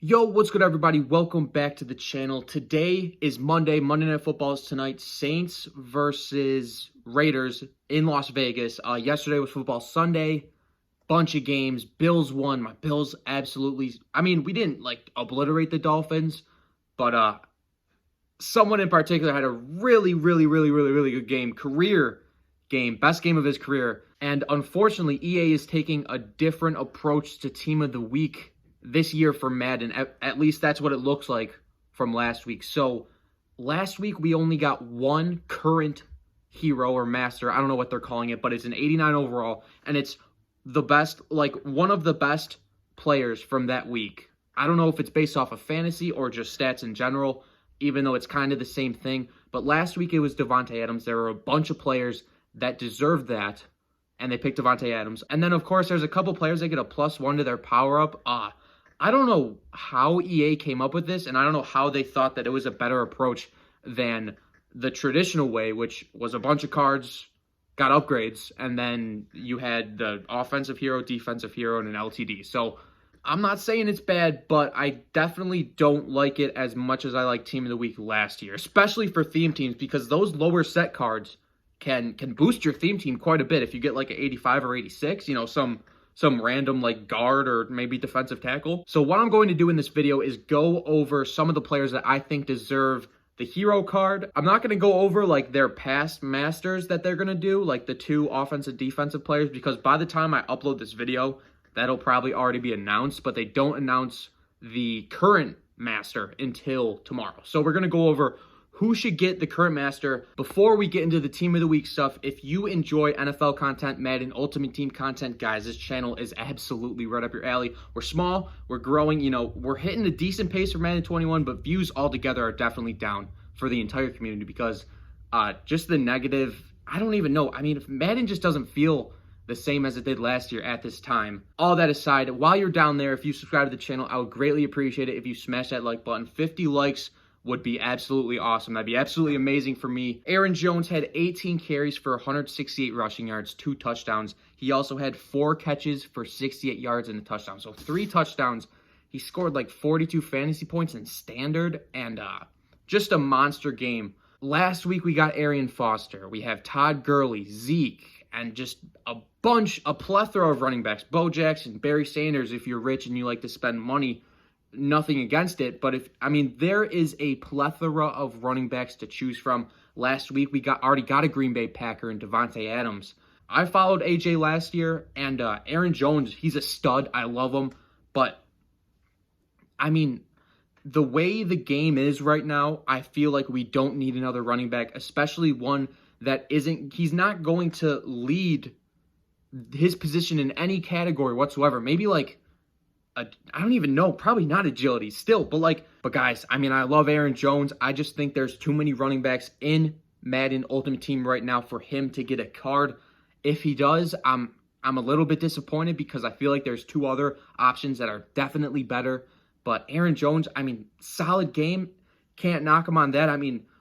Yo, what's good, everybody? Welcome back to the channel. Today is Monday. Monday Night Football is tonight. Saints versus Raiders in Las Vegas. Yesterday was Football Sunday. Bunch of games. Bills won. My Bills absolutely... we didn't, obliterate the Dolphins, but someone in particular had a really good game. Career game. Best game of his career. And unfortunately, EA is taking a different approach to Team of the Week this year for Madden. At least that's what it looks like from last week. So last week we only got one current hero or master. I don't know what they're calling it, but it's an 89 overall, and it's the best, one of the best players from that week. I don't know if it's based off of fantasy or just stats in general, even though it's kind of the same thing. But last week it was Davante Adams. There were a bunch of players that deserved that, and they picked Davante Adams. And then, of course, there's a couple players that get a +1 to their power-up. I don't know how EA came up with this, and I don't know how they thought that it was a better approach than the traditional way, which was a bunch of cards, got upgrades, and then you had the offensive hero, defensive hero, and an LTD. So I'm not saying it's bad, but I definitely don't like it as much as I like Team of the Week last year, especially for theme teams, because those lower set cards can boost your theme team quite a bit. If you get like an 85 or 86, some random guard or maybe defensive tackle. So what I'm going to do in this video is go over some of the players that I think deserve the hero card. I'm not going to go over their past masters that they're going to do, like the two offensive defensive players, because by the time I upload this video, that'll probably already be announced, but they don't announce the current master until tomorrow. So we're going to go over who should get the current master. Before we get into the Team of the Week stuff, if you enjoy NFL content, Madden Ultimate Team content, guys, this channel is absolutely right up your alley. We're small, we're growing, we're hitting a decent pace for Madden 21, but views altogether are definitely down for the entire community because just the negative, I don't even know. If Madden just doesn't feel the same as it did last year at this time. All that aside, while you're down there, if you subscribe to the channel, I would greatly appreciate it if you smash that like button. 50 likes would be absolutely awesome. That'd be absolutely amazing for me. Aaron Jones had 18 carries for 168 rushing yards, 2 touchdowns. He also had 4 catches for 68 yards and a touchdown. So 3 touchdowns. He scored 42 fantasy points in standard, and just a monster game. Last week we got Arian Foster. We have Todd Gurley, Zeke, and just a plethora of running backs. Bo Jackson, Barry Sanders, if you're rich and you like to spend money. Nothing against it, but there is a plethora of running backs to choose from. Last week we already got a Green Bay Packer and Davante Adams. I followed AJ last year, and Aaron Jones, he's a stud. I love him, but the way the game is right now, I feel like we don't need another running back, especially one that he's not going to lead his position in any category whatsoever. Maybe I don't even know, probably not agility still, but guys, I love Aaron Jones. I just think there's too many running backs in Madden Ultimate Team right now for him to get a card. If he does, I'm a little bit disappointed because I feel like there's 2 other options that are definitely better. But Aaron Jones, solid game. Can't knock him on that.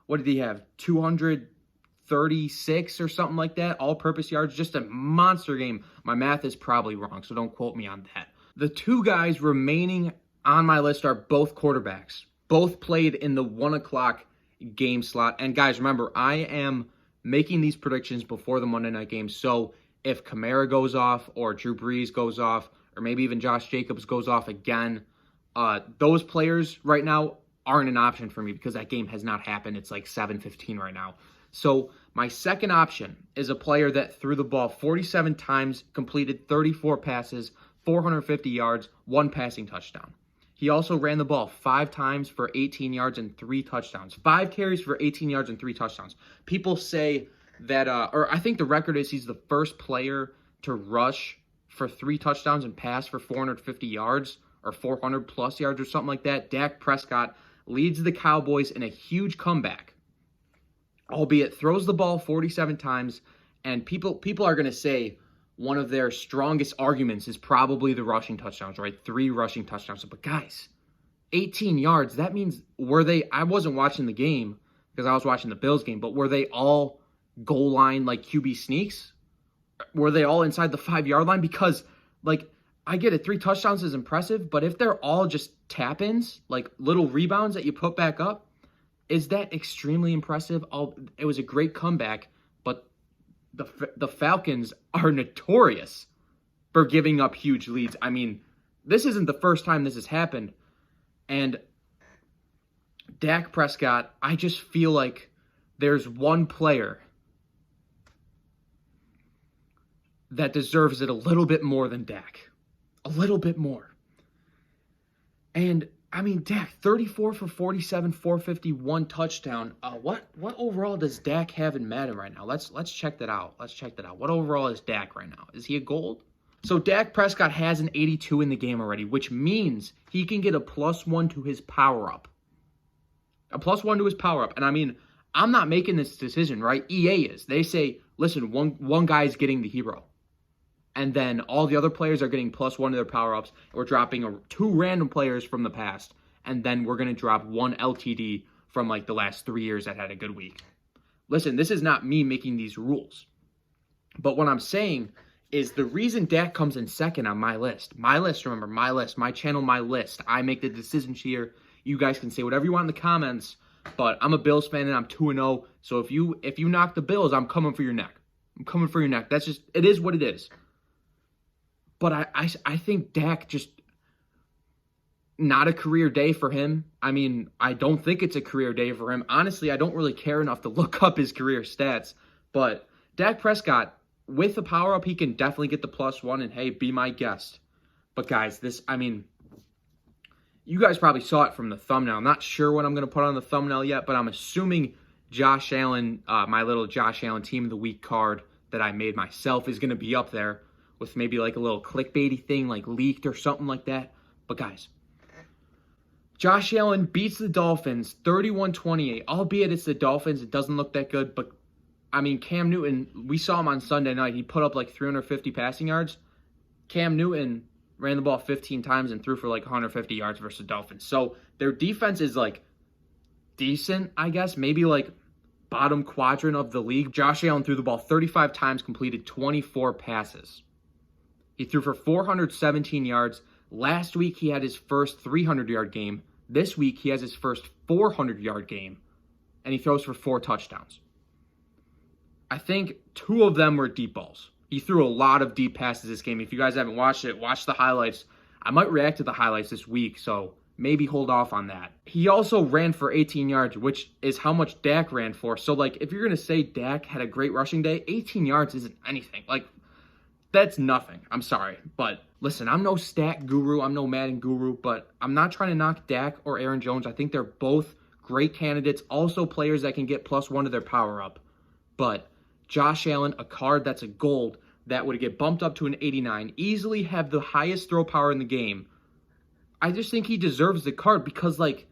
What did he have? 236 or something like that, all-purpose yards. Just a monster game. My math is probably wrong, so don't quote me on that. The 2 guys remaining on my list are both quarterbacks. Both played in the 1 o'clock game slot. And guys, remember, I am making these predictions before the Monday night game. So if Kamara goes off or Drew Brees goes off or maybe even Josh Jacobs goes off again, those players right now aren't an option for me because that game has not happened. It's 7:15 right now. So my second option is a player that threw the ball 47 times, completed 34 passes, 450 yards, 1 passing touchdown. He also ran the ball 5 times for 18 yards and 3 touchdowns. 5 carries for 18 yards and 3 touchdowns. People say that, or I think the record is he's the first player to rush for 3 touchdowns and pass for 450 yards or 400 plus yards or something like that. Dak Prescott leads the Cowboys in a huge comeback, albeit throws the ball 47 times, and people are going to say, one of their strongest arguments is probably the rushing touchdowns, right? 3 rushing touchdowns. But guys, 18 yards, that means I wasn't watching the game because I was watching the Bills game, but were they all goal line QB sneaks? Were they all inside the 5-yard line? Because I get it, 3 touchdowns is impressive, but if they're all just tap-ins, like little rebounds that you put back up, is that extremely impressive? It was a great comeback, but the Falcons are notorious for giving up huge leads. I mean, this isn't the first time this has happened. And Dak Prescott, I just feel like there's one player that deserves it a little bit more than Dak. A little bit more. And, I mean, Dak, 34 for 47, 451 touchdown. What overall does Dak have in Madden right now? Let's check that out. What overall is Dak right now? Is he a gold? So Dak Prescott has an 82 in the game already, which means he can get a +1 to his power-up. A +1 to his power-up. And, I mean, I'm not making this decision, right? EA is. They say, listen, one guy's getting the hero. And then all the other players are getting +1 to their power-ups. We're dropping 2 random players from the past. And then we're going to drop 1 LTD from, like, the last 3 years that had a good week. Listen, this is not me making these rules. But what I'm saying is the reason Dak comes in second on my list, remember, my list, my channel, my list. I make the decisions here. You guys can say whatever you want in the comments. But I'm a Bills fan, and I'm 2-0. So if you knock the Bills, I'm coming for your neck. That's just, it is what it is. But I think Dak just, not a career day for him. I mean, I don't think it's a career day for him. Honestly, I don't really care enough to look up his career stats. But Dak Prescott, with the power-up, he can definitely get the +1, and hey, be my guest. But guys, you guys probably saw it from the thumbnail. I'm not sure what I'm going to put on the thumbnail yet, but I'm assuming Josh Allen, my little Josh Allen Team of the Week card that I made myself is going to be up there with maybe like a little clickbaity thing, like leaked or something like that. But guys, Josh Allen beats the Dolphins 31-28. Albeit it's the Dolphins, it doesn't look that good. But, I mean, Cam Newton, we saw him on Sunday night. He put up like 350 passing yards. Cam Newton ran the ball 15 times and threw for like 150 yards versus the Dolphins. So their defense is like decent, I guess. Maybe like bottom quadrant of the league. Josh Allen threw the ball 35 times, completed 24 passes. He threw for 417 yards. Last week, he had his first 300-yard game. This week, he has his first 400-yard game. And he throws for 4 touchdowns. I think 2 of them were deep balls. He threw a lot of deep passes this game. If you guys haven't watched it, watch the highlights. I might react to the highlights this week, so maybe hold off on that. He also ran for 18 yards, which is how much Dak ran for. So, like, if you're going to say Dak had a great rushing day, 18 yards isn't anything. Like, that's nothing. I'm sorry. But, listen, I'm no stat guru. I'm no Madden guru. But I'm not trying to knock Dak or Aaron Jones. I think they're both great candidates. Also players that can get +1 to their power-up. But Josh Allen, a card that's a gold, that would get bumped up to an 89, easily have the highest throw power in the game. I just think he deserves the card because, like,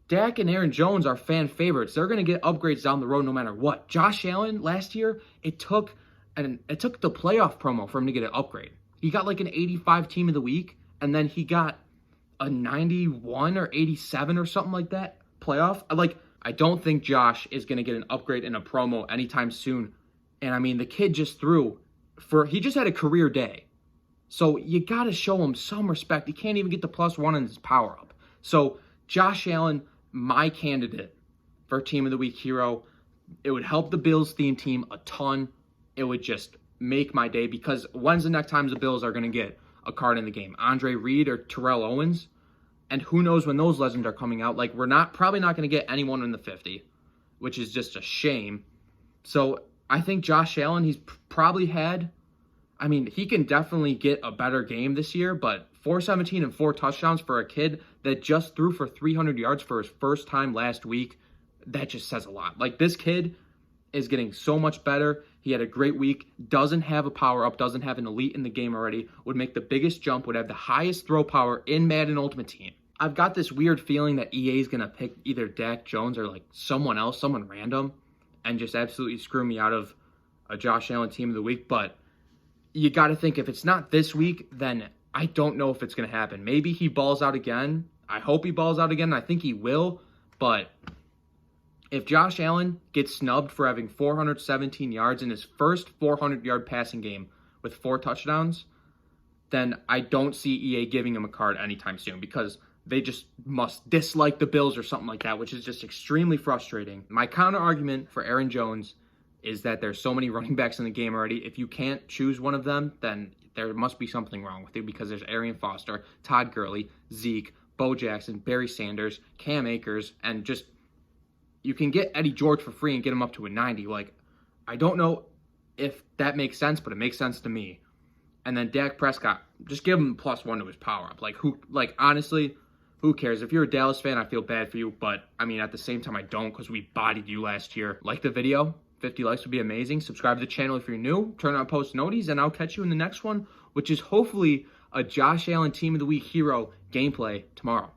Dak and Aaron Jones are fan favorites. They're going to get upgrades down the road no matter what. Josh Allen, last year, it took the playoff promo for him to get an upgrade. He got like an 85 team of the week, and then he got a 91 or 87 or something like that playoff. I don't think Josh is going to get an upgrade in a promo anytime soon. And, I mean, the kid just he just had a career day. So you got to show him some respect. He can't even get the +1 in his power-up. So Josh Allen, my candidate for Team of the Week hero. It would help the Bills theme team a ton. It would just make my day because when's the next time the Bills are going to get a card in the game? Andre Reed or Terrell Owens? And who knows when those legends are coming out. Like, we're probably not going to get anyone in the 50, which is just a shame. So I think Josh Allen, he's probably he can definitely get a better game this year, but 417 and 4 touchdowns for a kid that just threw for 300 yards for his first time last week, that just says a lot. Like, this kid is getting so much better. He had a great week, doesn't have a power-up, doesn't have an elite in the game already, would make the biggest jump, would have the highest throw power in Madden Ultimate Team. I've got this weird feeling that EA is going to pick either Dak Jones or, like, someone else, someone random, and just absolutely screw me out of a Josh Allen Team of the Week. But you got to think, if it's not this week, then I don't know if it's going to happen. Maybe he balls out again. I hope he balls out again. I think he will. But if Josh Allen gets snubbed for having 417 yards in his first 400-yard passing game with 4 touchdowns, then I don't see EA giving him a card anytime soon because they just must dislike the Bills or something like that, which is just extremely frustrating. My counter argument for Aaron Jones is that there's so many running backs in the game already. If you can't choose one of them, then there must be something wrong with you because there's Arian Foster, Todd Gurley, Zeke, Bo Jackson, Barry Sanders, Cam Akers, and just you can get Eddie George for free and get him up to a 90. Like, I don't know if that makes sense, but it makes sense to me. And then Dak Prescott, just give him +1 to his power up. Honestly, who cares? If you're a Dallas fan, I feel bad for you, but I mean, at the same time, I don't because we bodied you last year. Like the video, 50 likes would be amazing. Subscribe to the channel if you're new. Turn on post noties, and I'll catch you in the next one, which is hopefully a Josh Allen Team of the Week hero gameplay tomorrow.